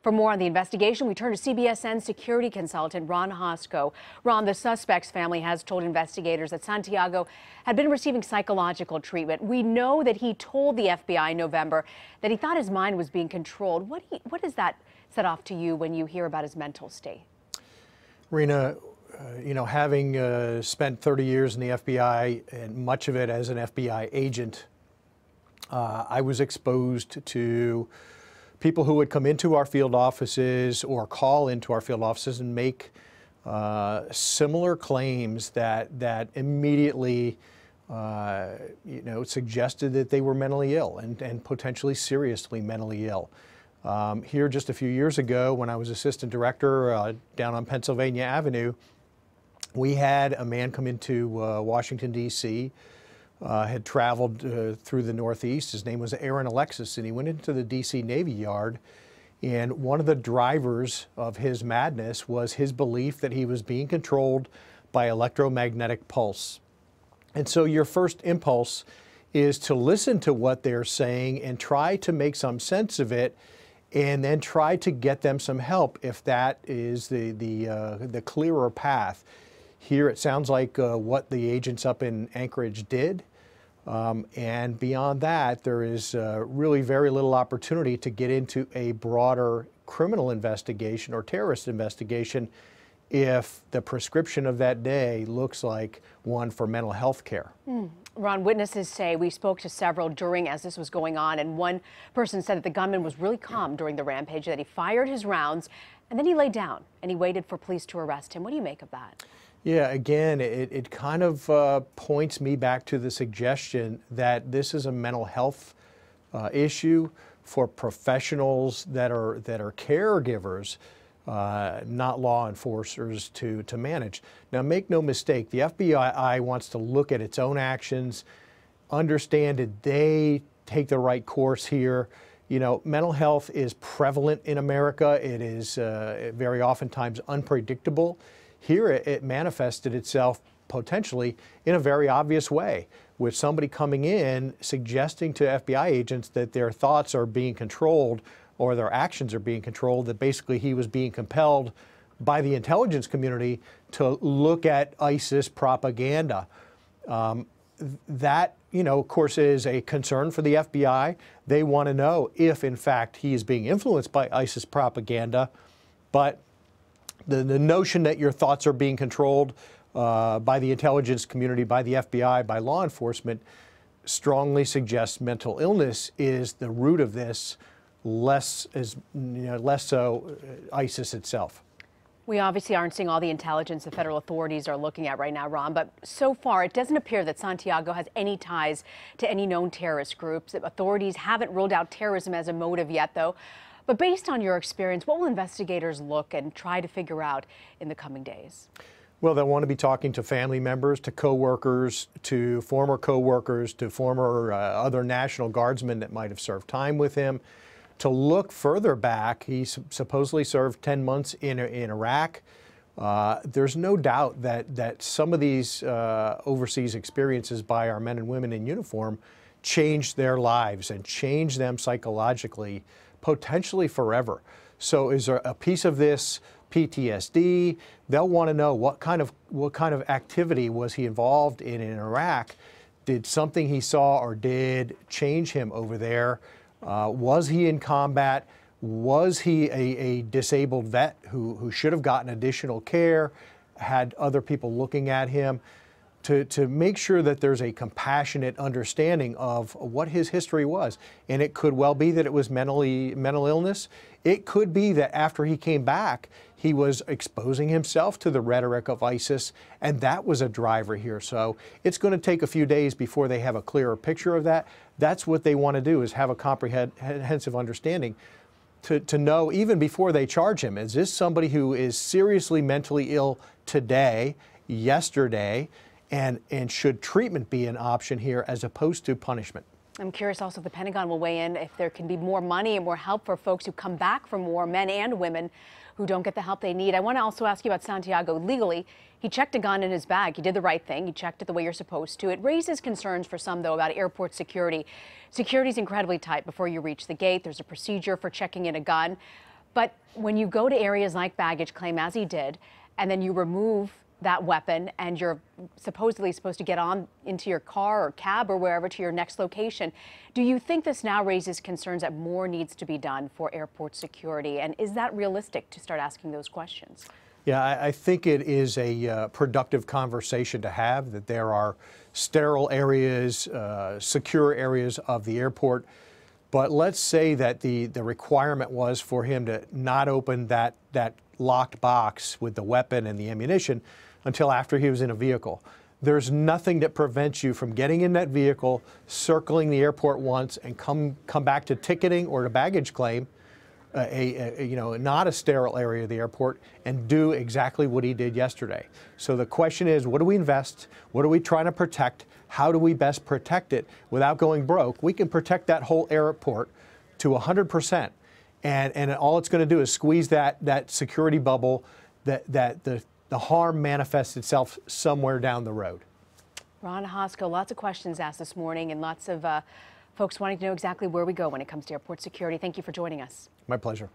For more on the investigation, we turn to CBSN security consultant Ron Hosko. Ron, the suspect's family has told investigators that Santiago had been receiving psychological treatment. We know that he told the FBI in November that he thought his mind was being controlled. What does that set off to you when you hear about his mental state? Rena, having spent 30 years in the FBI and much of it as an FBI agent, I was exposed to people who would come into our field offices or call into our field offices and make similar claims that immediately suggested that they were mentally ill and potentially seriously mentally ill. Here just a few years ago, when I was assistant director down on Pennsylvania Avenue, we had a man come into Washington, D.C., had traveled through the Northeast. His name was Aaron Alexis, and he went into the D.C. Navy Yard. And one of the drivers of his madness was his belief that he was being controlled by electromagnetic pulse. And so your first impulse is to listen to what they're saying and try to make some sense of it, and then try to get them some help if that is the clearer path. Here it sounds like what the agents up in Anchorage did, and beyond that there is really very little opportunity to get into a broader criminal investigation or terrorist investigation if the prescription of that day looks like one for mental health care. Ron, witnesses say we spoke to several during as this was going on, and one person said that the gunman was really calm during the rampage, that he fired his rounds and then he lay down and he waited for police to arrest him. What do you make of that? Yeah, again, it kind of points me back to the suggestion that this is a mental health issue for professionals that are caregivers, not law enforcers to manage. Now, make no mistake, the FBI wants to look at its own actions, understand did they take the right course here. You know, mental health is prevalent in America. It is very oftentimes unpredictable. Here it manifested itself potentially in a very obvious way, with somebody coming in suggesting to FBI agents that their thoughts are being controlled or their actions are being controlled, that basically he was being compelled by the intelligence community to look at ISIS propaganda. That, of course, is a concern for the FBI. They want to know if, in fact, he is being influenced by ISIS propaganda. But the notion that your thoughts are being controlled by the intelligence community, by the FBI, by law enforcement, strongly suggests mental illness is the root of this, less so ISIS itself. We obviously aren't seeing all the intelligence the federal authorities are looking at right now, Ron, but so far it doesn't appear that Santiago has any ties to any known terrorist groups. Authorities haven't ruled out terrorism as a motive yet, though. But based on your experience, what will investigators look and try to figure out in the coming days? Well, they'll want to be talking to family members, to coworkers, to former coworkers, to former other National Guardsmen that might have served time with him. To look further back, he supposedly served 10 months in Iraq. There's no doubt that some of these overseas experiences by our men and women in uniform changed their lives and changed them psychologically, potentially forever. So is there a piece of this PTSD? They'll want to know what kind of activity was he involved in Iraq? Did something he saw or did change him over there? Was he in combat? Was he a disabled vet who should have gotten additional care, had other people looking at him? To make sure that there's a compassionate understanding of what his history was. And it could well be that it was mental illness. It could be that after he came back, he was exposing himself to the rhetoric of ISIS, and that was a driver here. So it's going to take a few days before they have a clearer picture of that. That's what they want to do, is have a comprehensive understanding to know, even before they charge him, is this somebody who is seriously mentally ill today, yesterday, and should treatment be an option here as opposed to punishment? I'm curious also if the Pentagon will weigh in if there can be more money and more help for folks who come back from war, men and women who don't get the help they need. I want to also ask you about Santiago. Legally, he checked a gun in his bag. He did the right thing. He checked it the way you're supposed to. It raises concerns for some, though, about airport security. Security is incredibly tight before you reach the gate. There's a procedure for checking in a gun. But when you go to areas like baggage claim, as he did, and then you remove that weapon and you're supposedly supposed to get on into your car or cab or wherever to your next location, do you think this now raises concerns that more needs to be done for airport security? And is that realistic to start asking those questions? Yeah, I think it is a productive conversation to have, that there are sterile areas, secure areas of the airport. But let's say that the requirement was for him to not open that locked box with the weapon and the ammunition until after he was in a vehicle. There's nothing that prevents you from getting in that vehicle, circling the airport once, and come back to ticketing or to baggage claim, not a sterile area of the airport, and do exactly what he did yesterday. So the question is, what do we invest? What are we trying to protect? How do we best protect it without going broke? We can protect that whole airport to 100%. And all it's going to do is squeeze that security bubble that the harm manifests itself somewhere down the road. Ron Hosko, lots of questions asked this morning and lots of folks wanting to know exactly where we go when it comes to airport security. Thank you for joining us. My pleasure.